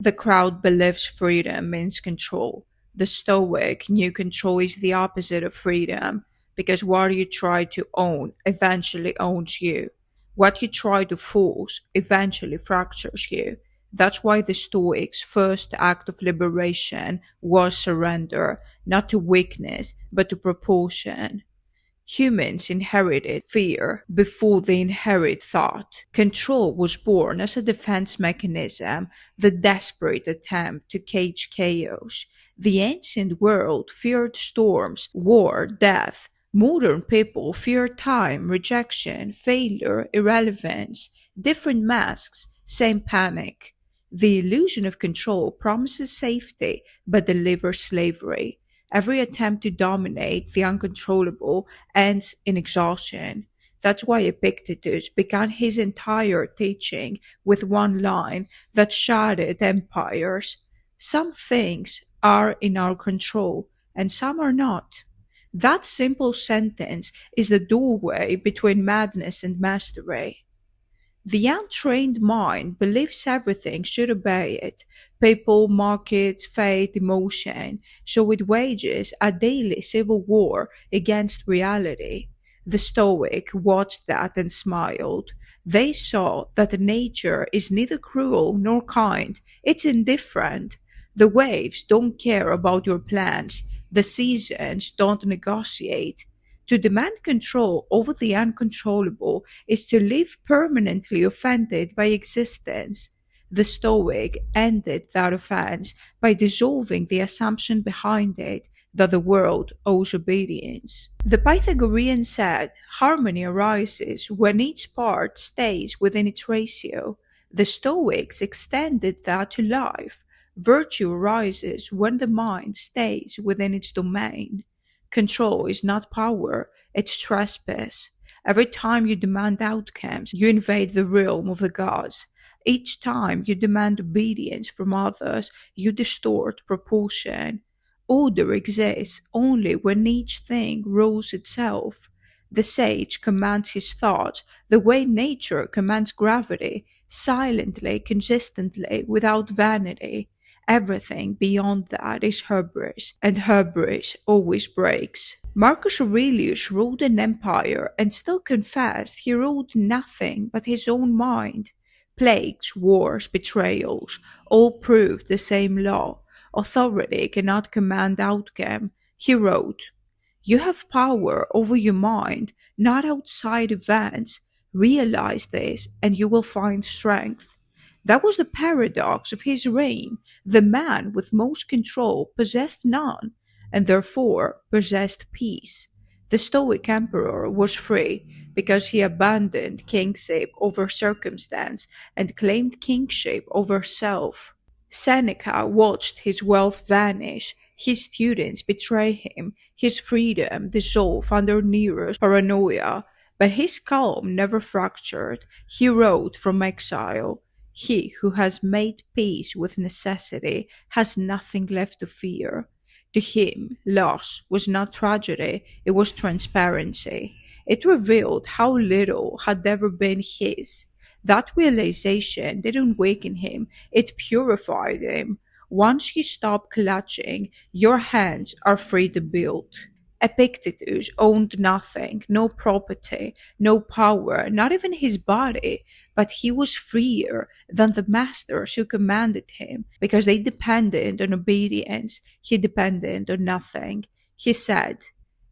The crowd believes freedom means control. The Stoic knew control is the opposite of freedom because what you try to own eventually owns you. What you try to force eventually fractures you. That's why the Stoics' first act of liberation was surrender, not to weakness, but to propulsion. Humans inherited fear before they inherit thought. Control was born as a defense mechanism, the desperate attempt to cage chaos. The ancient world feared storms, war, death. Modern people fear time, rejection, failure, irrelevance. Different masks, same panic. The illusion of control promises safety but delivers slavery. Every attempt to dominate the uncontrollable ends in exhaustion. That's why Epictetus began his entire teaching with one line that shattered empires. Some things are in our control, and some are not. That simple sentence is the doorway between madness and mastery. The untrained mind believes everything should obey it people, markets, fate, emotion, so it wages a daily civil war against reality. The Stoic watched that and smiled. They saw that nature is neither cruel nor kind, it's indifferent. The waves don't care about your plans, the seasons don't negotiate. To demand control over the uncontrollable is to live permanently offended by existence. The Stoic ended that offense by dissolving the assumption behind it that the world owes obedience. The Pythagorean said harmony arises when each part stays within its ratio. The Stoics extended that to life. Virtue arises when the mind stays within its domain. Control is not power, it's trespass. Every time you demand outcomes, you invade the realm of the gods. Each time you demand obedience from others, you distort proportion. Order exists only when each thing rules itself. The sage commands his thoughts the way nature commands gravity, silently, consistently, without vanity. Everything beyond that is hubris, and hubris always breaks. Marcus Aurelius ruled an empire and still confessed he ruled nothing but his own mind. Plagues, wars, betrayals all proved the same law. Authority cannot command outcome. He wrote, You have power over your mind, not outside events. Realize this, and you will find strength. That was the paradox of his reign. The man with most control possessed none, and therefore possessed peace. The Stoic emperor was free because he abandoned kingship over circumstance and claimed kingship over self. Seneca watched his wealth vanish, his students betray him, his freedom dissolve under Nero's paranoia, but his calm never fractured. He wrote from exile. He who has made peace with necessity has nothing left to fear. To him, loss was not tragedy, it was transparency. It revealed how little had ever been his. That realization didn't weaken him, it purified him. Once you stop clutching, your hands are free to build. Epictetus owned nothing, no property, no power, not even his body, but he was freer than the masters who commanded him because they depended on obedience. He depended on nothing. He said,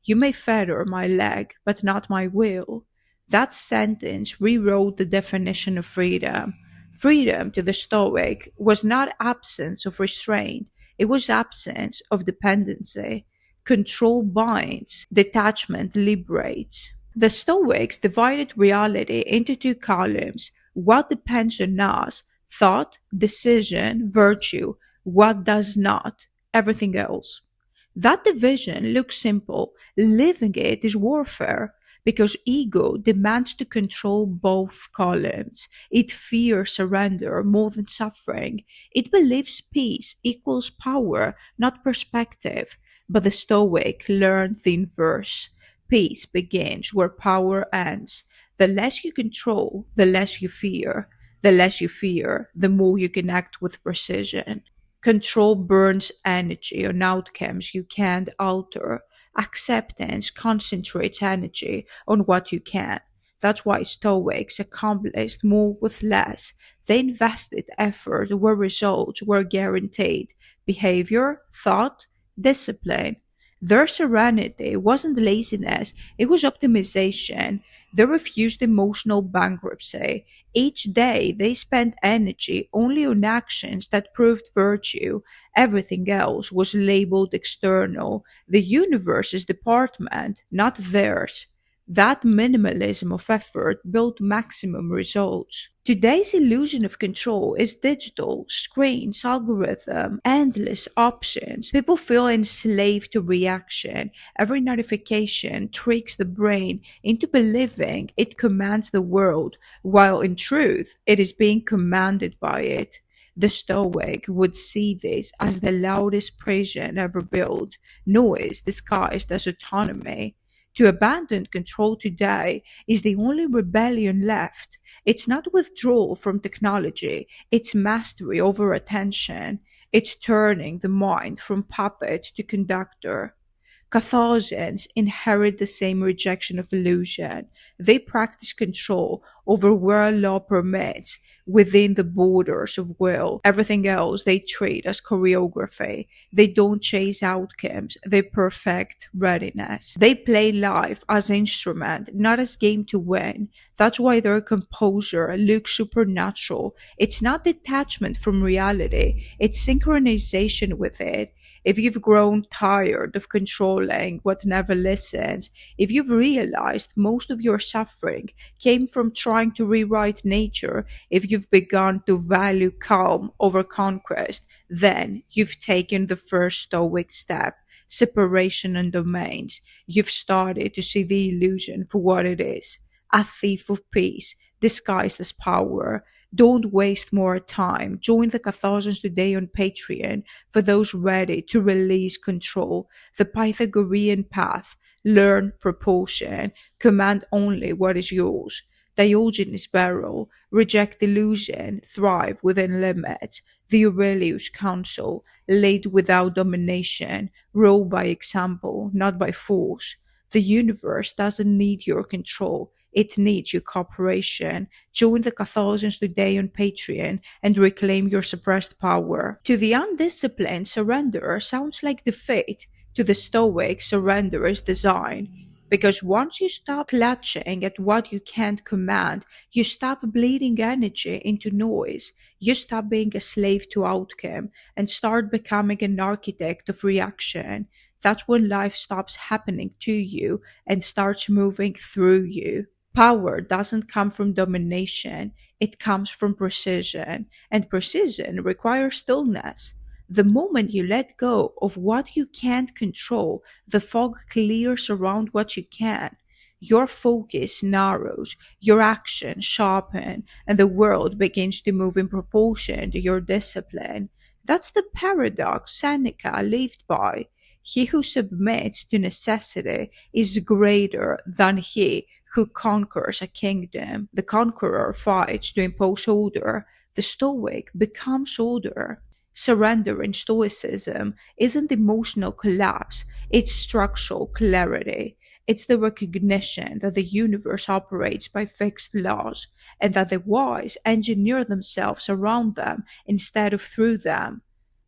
You may fetter my leg, but not my will. That sentence rewrote the definition of freedom. Freedom to the Stoic was not absence of restraint, it was absence of dependency. Control binds, detachment liberates. The Stoics divided reality into two columns what depends on us, thought, decision, virtue, what does not, everything else. That division looks simple, living it is warfare. Because ego demands to control both columns. It fears surrender more than suffering. It believes peace equals power, not perspective. But the Stoic learned the inverse. Peace begins where power ends. The less you control, the less you fear. The less you fear, the more you can act with precision. Control burns energy on outcomes you can't alter. Acceptance concentrates energy on what you can. That's why Stoics accomplished more with less. They invested effort where results were guaranteed. Behavior, thought, discipline. Their serenity wasn't laziness, it was optimization. They refused emotional bankruptcy. Each day they spent energy only on actions that proved virtue. Everything else was labeled external. The universe's department, not theirs. That minimalism of effort built maximum results. Today's illusion of control is digital, screens, algorithm, endless options. People feel enslaved to reaction. Every notification tricks the brain into believing it commands the world, while in truth, it is being commanded by it. The Stoic would see this as the loudest prison ever built, noise disguised as autonomy. To abandon control today is the only rebellion left. It's not withdrawal from technology, it's mastery over attention. It's turning the mind from puppet to conductor. Catholics inherit the same rejection of illusion. They practice control over where law permits, within the borders of will. Everything else they treat as choreography. They don't chase outcomes, they perfect readiness. They play life as instrument, not as game to win. That's why their composure looks supernatural. It's not detachment from reality, it's synchronization with it. If you've grown tired of controlling what never listens, if you've realized most of your suffering came from trying to rewrite nature, if you've begun to value calm over conquest, then you've taken the first stoic step, separation and domains. You've started to see the illusion for what it is, a thief of peace disguised as power. Don't waste more time. Join the Catholics today on Patreon for those ready to release control. The Pythagorean path. Learn proportion. Command only what is yours. Diogenes' barrel. Reject illusion. Thrive within limits. The Aurelius counsel. Lead without domination. Rule by example, not by force. The universe doesn't need your control. It needs your cooperation. Join the Catholics today on Patreon and reclaim your suppressed power. To the undisciplined, surrender sounds like defeat. To the Stoic, surrender is design. Because once you stop clutching at what you can't command, you stop bleeding energy into noise. You stop being a slave to outcome and start becoming an architect of reaction. That's when life stops happening to you and starts moving through you. Power doesn't come from domination, it comes from precision, and precision requires stillness. The moment you let go of what you can't control, the fog clears around what you can. Your focus narrows, your actions sharpen, and the world begins to move in proportion to your discipline. That's the paradox Seneca lived by. He who submits to necessity is greater than he who conquers a kingdom. The conqueror fights to impose order. The Stoic becomes order. Surrender in Stoicism isn't emotional collapse, it's structural clarity. It's the recognition that the universe operates by fixed laws and that the wise engineer themselves around them instead of through them.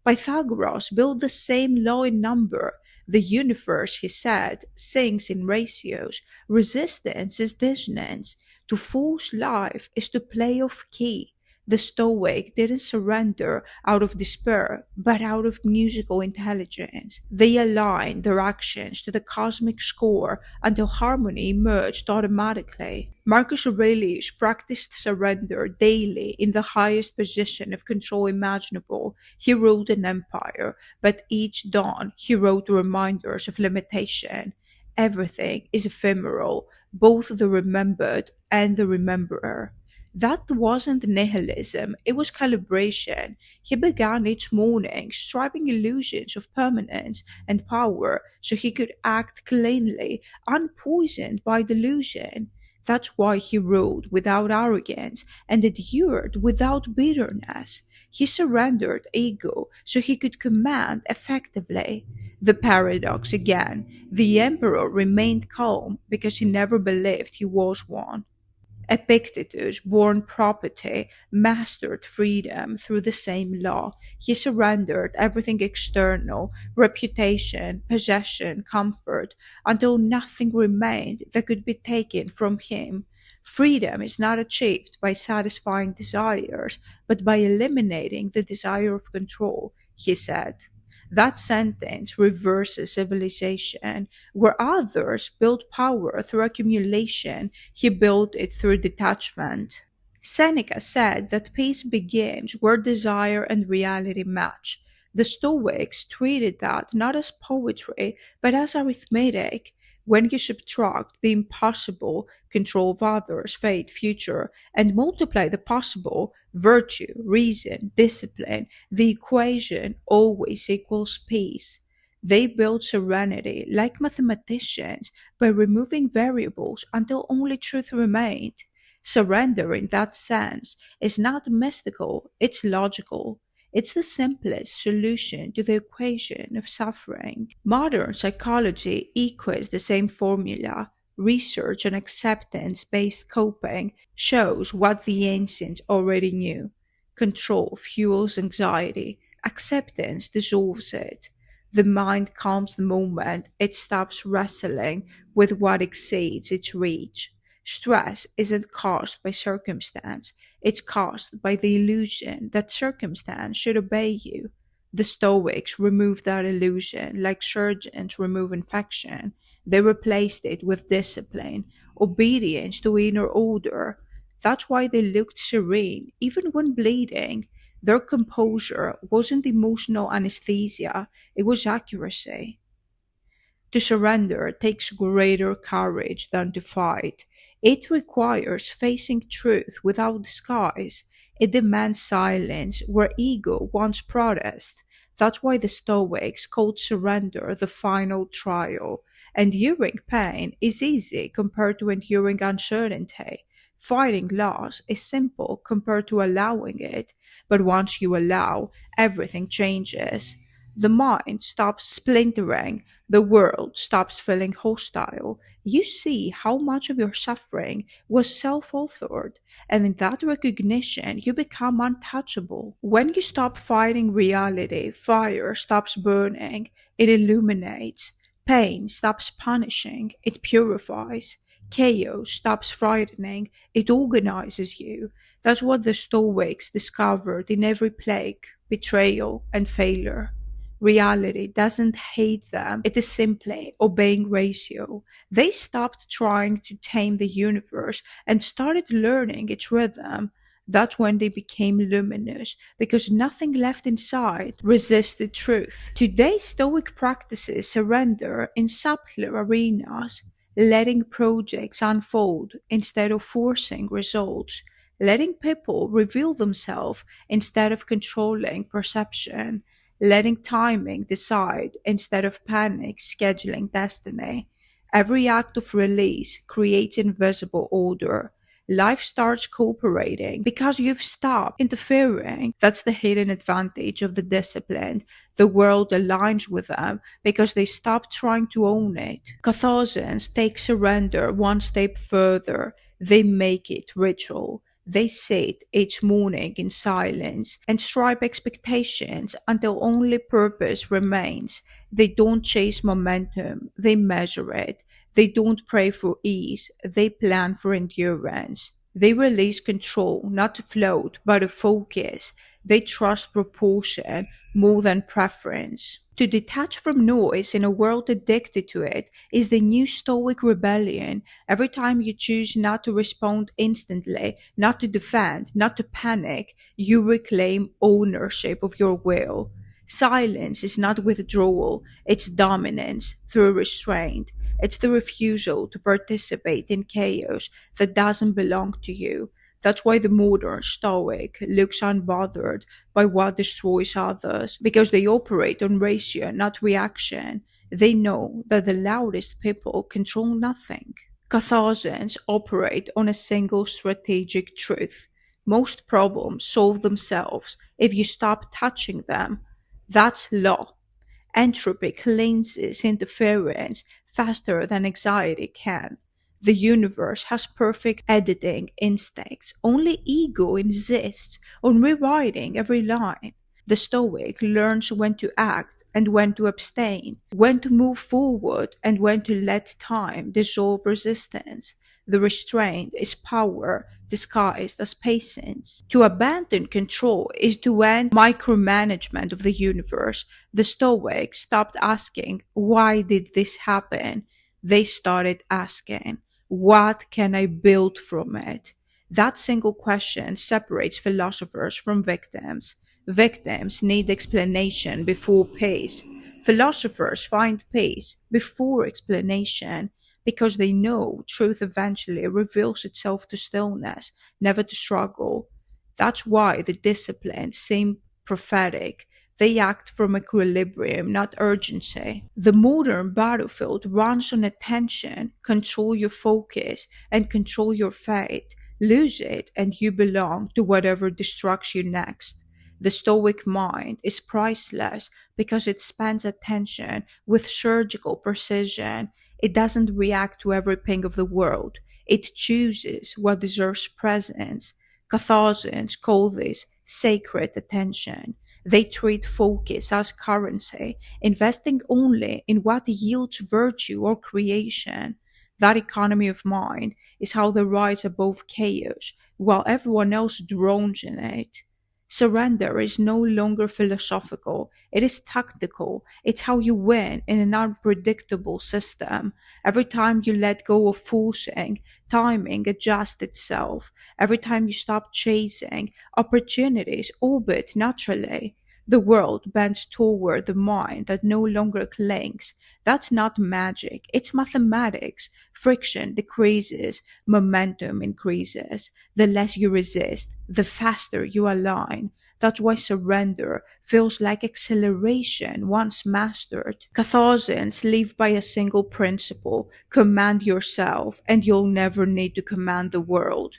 Pythagoras built the same law in number. The universe, he said, sinks in ratios. Resistance is dissonance. To force life is to play off key. The Stoic didn't surrender out of despair, but out of musical intelligence. They aligned their actions to the cosmic score until harmony emerged automatically. Marcus Aurelius practiced surrender daily in the highest position of control imaginable. He ruled an empire, but each dawn he wrote reminders of limitation. Everything is ephemeral, both the remembered and the rememberer. That wasn't nihilism, it was calibration. He began each morning striving illusions of permanence and power so he could act cleanly, unpoisoned by delusion. That's why he ruled without arrogance and endured without bitterness. He surrendered ego so he could command effectively. The paradox again: the emperor remained calm because he never believed he was one. Epictetus, born property, mastered freedom through the same law. He surrendered everything external: reputation, possession, comfort, until nothing remained that could be taken from him. Freedom is not achieved by satisfying desires, but by eliminating the desire of control, he said. That sentence reverses civilization. Where others built power through accumulation, he built it through detachment. Seneca said that peace begins where desire and reality match. The Stoics treated that not as poetry, but as arithmetic. When you subtract the impossible, control of others, fate, future, and multiply the possible, virtue, reason, discipline, the equation always equals peace. They build serenity like mathematicians by removing variables until only truth remained. Surrender, in that sense, is not mystical, it's logical. It's the simplest solution to the equation of suffering. Modern psychology echoes the same formula. Research on acceptance based coping shows what the ancients already knew. Control fuels anxiety, acceptance dissolves it. The mind calms the moment it stops wrestling with what exceeds its reach. Stress isn't caused by circumstance, it's caused by the illusion that circumstance should obey you. The Stoics removed that illusion like surgeons remove infection. They replaced it with discipline, obedience to inner order. That's why they looked serene, even when bleeding. Their composure wasn't emotional anesthesia, it was accuracy. To surrender takes greater courage than to fight. It requires facing truth without disguise. It demands silence where ego wants protest. That's why the Stoics called surrender the final trial. Enduring pain is easy compared to enduring uncertainty. Fighting loss is simple compared to allowing it. But once you allow, everything changes. The mind stops splintering, the world stops feeling hostile. You see how much of your suffering was self authored, and in that recognition, you become untouchable. When you stop fighting reality, fire stops burning, it illuminates. Pain stops punishing, it purifies. Chaos stops frightening, it organizes you. That's what the Stoics discovered in every plague, betrayal, and failure. Reality doesn't hate them, it is simply obeying ratio. They stopped trying to tame the universe and started learning its rhythm. That's when they became luminous, because nothing left inside resisted truth. Today's Stoic practices surrender in subtler arenas, letting projects unfold instead of forcing results, letting people reveal themselves instead of controlling perception, letting timing decide instead of panic scheduling destiny. Every act of release creates invisible order. Life starts cooperating because you've stopped interfering. That's the hidden advantage of the disciplined. The world aligns with them because they stop trying to own it. Cathosians take surrender one step further. They make it ritual. They sit each morning in silence and stripe expectations until only purpose remains. They don't chase momentum, they measure it. They don't pray for ease, they plan for endurance. They release control, not to float, but to focus. They trust proportion more than preference. To detach from noise in a world addicted to it is the new Stoic rebellion. Every time you choose not to respond instantly, not to defend, not to panic, you reclaim ownership of your will. Silence is not withdrawal, it's dominance through restraint. It's the refusal to participate in chaos that doesn't belong to you. That's why the modern Stoic looks unbothered by what destroys others, because they operate on ratio, not reaction. They know that the loudest people control nothing. Carthaginians operate on a single strategic truth. Most problems solve themselves if you stop touching them. That's law. Entropy cleanses interference faster than anxiety can. The universe has perfect editing instincts. Only ego insists on rewriting every line. The Stoic learns when to act and when to abstain, when to move forward and when to let time dissolve resistance. The restraint is power disguised as patience. To abandon control is to end micromanagement of the universe. The Stoics stopped asking, "Why did this happen?" They started asking, "What can I build from it?" That single question separates philosophers from victims. Victims need explanation before peace. Philosophers find peace before explanation because they know truth eventually reveals itself to stillness, never to struggle. That's why the disciplines seem prophetic. They act from equilibrium, not urgency. The modern battlefield runs on attention. Control your focus and control your fate. Lose it, and you belong to whatever distracts you next. The Stoic mind is priceless because it spends attention with surgical precision. It doesn't react to every ping of the world. It chooses what deserves presence. Carthaginians call this sacred attention. They treat focus as currency, investing only in what yields virtue or creation. That economy of mind is how they rise above chaos, while everyone else drones in it. Surrender is no longer philosophical, it is tactical. It's how you win in an unpredictable system. Every time you let go of forcing, timing adjusts itself. Every time you stop chasing, opportunities orbit naturally. The world bends toward the mind that no longer clings. That's not magic, it's mathematics. Friction decreases, momentum increases. The less you resist, the faster you align. That's why surrender feels like acceleration once mastered. Carthaginians live by a single principle: command yourself, and you'll never need to command the world.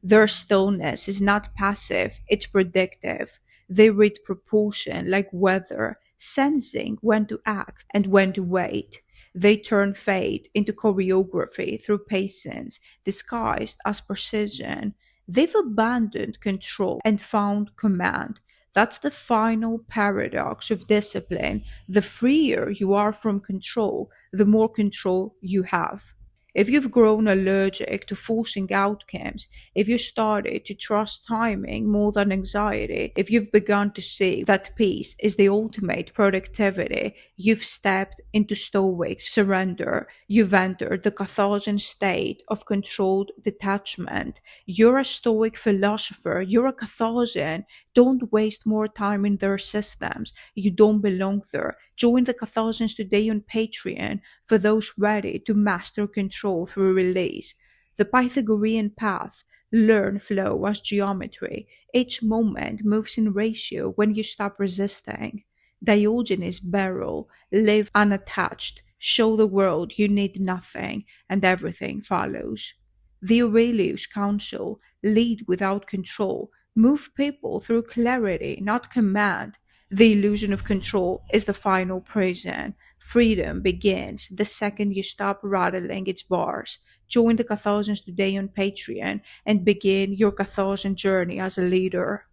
Their stillness is not passive, it's predictive. They read proportion like weather, sensing when to act and when to wait. They turn fate into choreography through patience, disguised as precision. They've abandoned control and found command. That's the final paradox of discipline. The freer you are from control, the more control you have. If you've grown allergic to forcing outcomes, if you started to trust timing more than anxiety, if you've begun to see that peace is the ultimate productivity, you've stepped into Stoic surrender. You've entered the Carthaginian state of controlled detachment. You're a Stoic philosopher. You're a Carthaginian. Don't waste more time in their systems. You don't belong there. Join the Carthaginians today on Patreon for those ready to master control through release. The Pythagorean path: learn flow as geometry. Each moment moves in ratio when you stop resisting. Diogenes' barrel: live unattached. Show the world you need nothing, and everything follows. The Aurelius counsel: lead without control. Move people through clarity, not command. The illusion of control is the final prison. Freedom begins the second you stop rattling its bars. Join the Carthaginians today on Patreon and begin your Carthaginian journey as a leader.